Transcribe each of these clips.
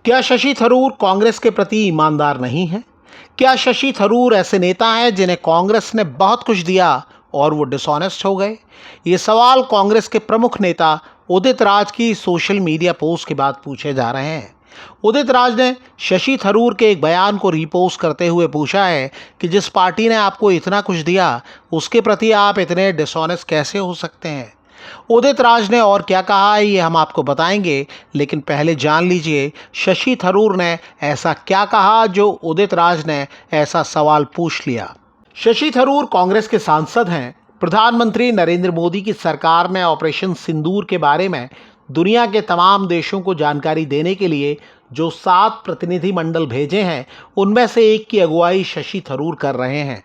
क्या शशि थरूर कांग्रेस के प्रति ईमानदार नहीं है? क्या शशि थरूर ऐसे नेता हैं जिन्हें कांग्रेस ने बहुत कुछ दिया और वो डिसऑनेस्ट हो गए? ये सवाल कांग्रेस के प्रमुख नेता उदित राज की सोशल मीडिया पोस्ट के बाद पूछे जा रहे हैं। उदित राज ने शशि थरूर के एक बयान को रीपोस्ट करते हुए पूछा है कि जिस पार्टी ने आपको इतना कुछ दिया, उसके प्रति आप इतने डिसऑनेस्ट कैसे हो सकते हैं? उदित राज ने और क्या कहा है ये हम आपको बताएंगे, लेकिन पहले जान लीजिए शशि थरूर ने ऐसा क्या कहा जो उदित राज ने ऐसा सवाल पूछ लिया। शशि थरूर कांग्रेस के सांसद हैं। प्रधानमंत्री नरेंद्र मोदी की सरकार ने ऑपरेशन सिंदूर के बारे में दुनिया के तमाम देशों को जानकारी देने के लिए जो 7 प्रतिनिधिमंडल भेजे हैं, उनमें से एक की अगुवाई शशि थरूर कर रहे हैं।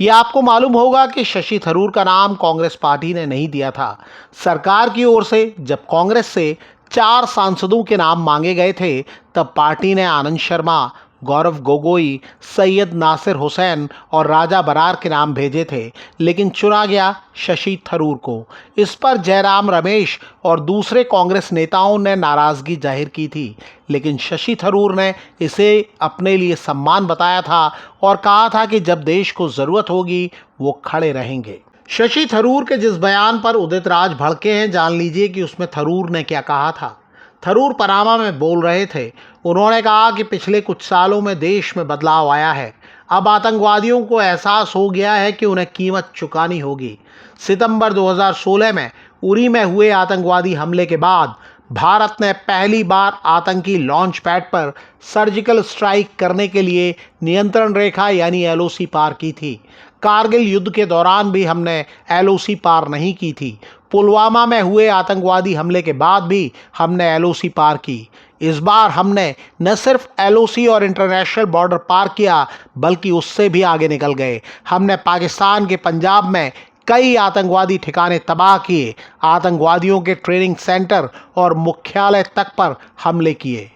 ये आपको मालूम होगा कि शशि थरूर का नाम कांग्रेस पार्टी ने नहीं दिया था। सरकार की ओर से जब कांग्रेस से 4 सांसदों के नाम मांगे गए थे, तब पार्टी ने आनंद शर्मा, गौरव गोगोई, सैयद नासिर हुसैन और राजा बरार के नाम भेजे थे, लेकिन चुना गया शशि थरूर को। इस पर जयराम रमेश और दूसरे कांग्रेस नेताओं ने नाराजगी जाहिर की थी, लेकिन शशि थरूर ने इसे अपने लिए सम्मान बताया था और कहा था कि जब देश को जरूरत होगी वो खड़े रहेंगे। शशि थरूर के जिस बयान पर उदित राज भड़के हैं, जान लीजिए कि उसमें थरूर ने क्या कहा था। थरूर पनामा में बोल रहे थे। उन्होंने कहा कि पिछले कुछ सालों में देश में बदलाव आया है। अब आतंकवादियों को एहसास हो गया है कि उन्हें कीमत चुकानी होगी। सितंबर 2016 में उरी में हुए आतंकवादी हमले के बाद भारत ने पहली बार आतंकी लॉन्च पैड पर सर्जिकल स्ट्राइक करने के लिए नियंत्रण रेखा यानी एलओसी पार की थी। कारगिल युद्ध के दौरान भी हमने एलओसी पार नहीं की थी। पुलवामा में हुए आतंकवादी हमले के बाद भी हमने एलओसी पार की। इस बार हमने न सिर्फ एलओसी और इंटरनेशनल बॉर्डर पार किया, बल्कि उससे भी आगे निकल गए। हमने पाकिस्तान के पंजाब में कई आतंकवादी ठिकाने तबाह किए, आतंकवादियों के ट्रेनिंग सेंटर और मुख्यालय तक पर हमले किए।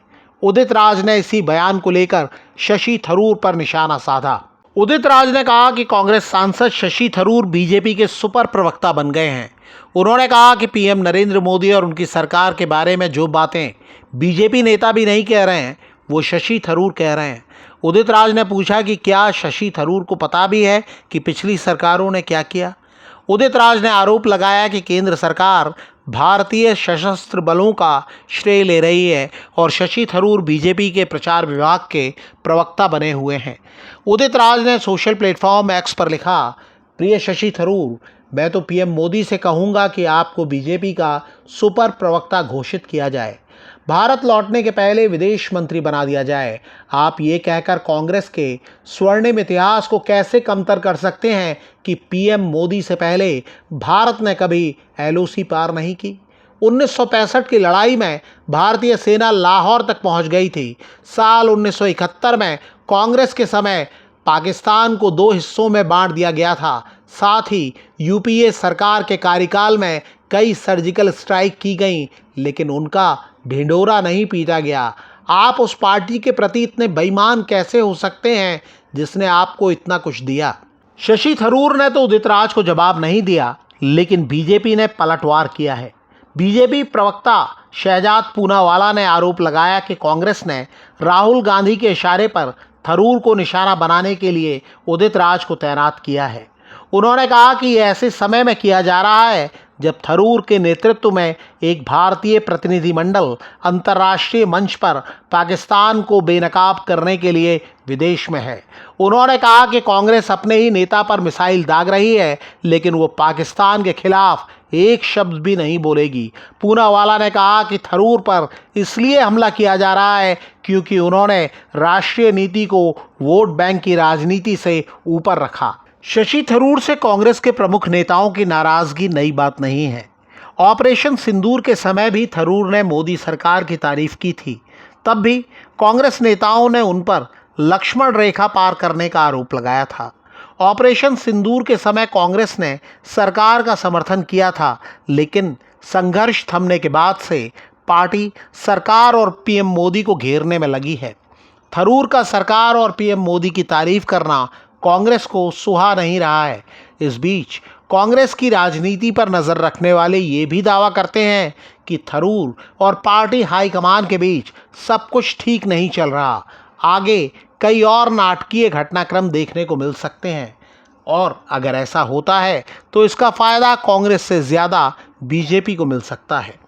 उदित राज ने इसी बयान को लेकर शशि थरूर पर निशाना साधा। उदित राज ने कहा कि कांग्रेस सांसद शशि थरूर बीजेपी के सुपर प्रवक्ता बन गए हैं। उन्होंने कहा कि पीएम नरेंद्र मोदी और उनकी सरकार के बारे में जो बातें बीजेपी नेता भी नहीं कह रहे हैं, वो शशि थरूर कह रहे हैं। उदित राज ने पूछा कि क्या शशि थरूर को पता भी है कि पिछली सरकारों ने क्या किया। उदित राज ने आरोप लगाया कि केंद्र सरकार भारतीय सशस्त्र बलों का श्रेय ले रही है और शशि थरूर बीजेपी के प्रचार विभाग के प्रवक्ता बने हुए हैं। उदित राज ने सोशल प्लेटफॉर्म एक्स पर लिखा, प्रिय शशि थरूर, मैं तो पीएम मोदी से कहूँगा कि आपको बीजेपी का सुपर प्रवक्ता घोषित किया जाए, भारत लौटने के पहले विदेश मंत्री बना दिया जाए। आप ये कहकर कांग्रेस के स्वर्णिम इतिहास को कैसे कमतर कर सकते हैं कि पीएम मोदी से पहले भारत ने कभी एलओसी पार नहीं की। 1965 की लड़ाई में भारतीय सेना लाहौर तक पहुंच गई थी। साल 1971 में कांग्रेस के समय पाकिस्तान को 2 हिस्सों में बांट दिया गया था। साथ ही यूपीए सरकार के कार्यकाल में कई सर्जिकल स्ट्राइक की गई, लेकिन उनका ढिंढोरा नहीं पीटा गया। आप उस पार्टी के प्रति इतने बेईमान कैसे हो सकते हैं जिसने आपको इतना कुछ दिया? शशि थरूर ने तो उदित राज को जवाब नहीं दिया, लेकिन बीजेपी ने पलटवार किया है। बीजेपी प्रवक्ता शहजाद पूनावाला ने आरोप लगाया कि कांग्रेस ने राहुल गांधी के इशारे पर थरूर को निशाना बनाने के लिए उदित राज को तैनात किया है। उन्होंने कहा कि यह ऐसे समय में किया जा रहा है जब थरूर के नेतृत्व में एक भारतीय प्रतिनिधिमंडल अंतर्राष्ट्रीय मंच पर पाकिस्तान को बेनकाब करने के लिए विदेश में है। उन्होंने कहा कि कांग्रेस अपने ही नेता पर मिसाइल दाग रही है, लेकिन वो पाकिस्तान के खिलाफ एक शब्द भी नहीं बोलेगी। पूनावाला ने कहा कि थरूर पर इसलिए हमला किया जा रहा है क्योंकि उन्होंने राष्ट्रीय नीति को वोट बैंक की राजनीति से ऊपर रखा। शशि थरूर से कांग्रेस के प्रमुख नेताओं की नाराजगी नई बात नहीं है। ऑपरेशन सिंदूर के समय भी थरूर ने मोदी सरकार की तारीफ की थी। तब भी कांग्रेस नेताओं ने उन पर लक्ष्मण रेखा पार करने का आरोप लगाया था। ऑपरेशन सिंदूर के समय कांग्रेस ने सरकार का समर्थन किया था, लेकिन संघर्ष थमने के बाद से पार्टी सरकार और पीएम मोदी को घेरने में लगी है। थरूर का सरकार और पीएम मोदी की तारीफ करना कांग्रेस को सुहा नहीं रहा है। इस बीच कांग्रेस की राजनीति पर नज़र रखने वाले ये भी दावा करते हैं कि थरूर और पार्टी हाईकमान के बीच सब कुछ ठीक नहीं चल रहा। आगे कई और नाटकीय घटनाक्रम देखने को मिल सकते हैं और अगर ऐसा होता है तो इसका फायदा कांग्रेस से ज्यादा बीजेपी को मिल सकता है।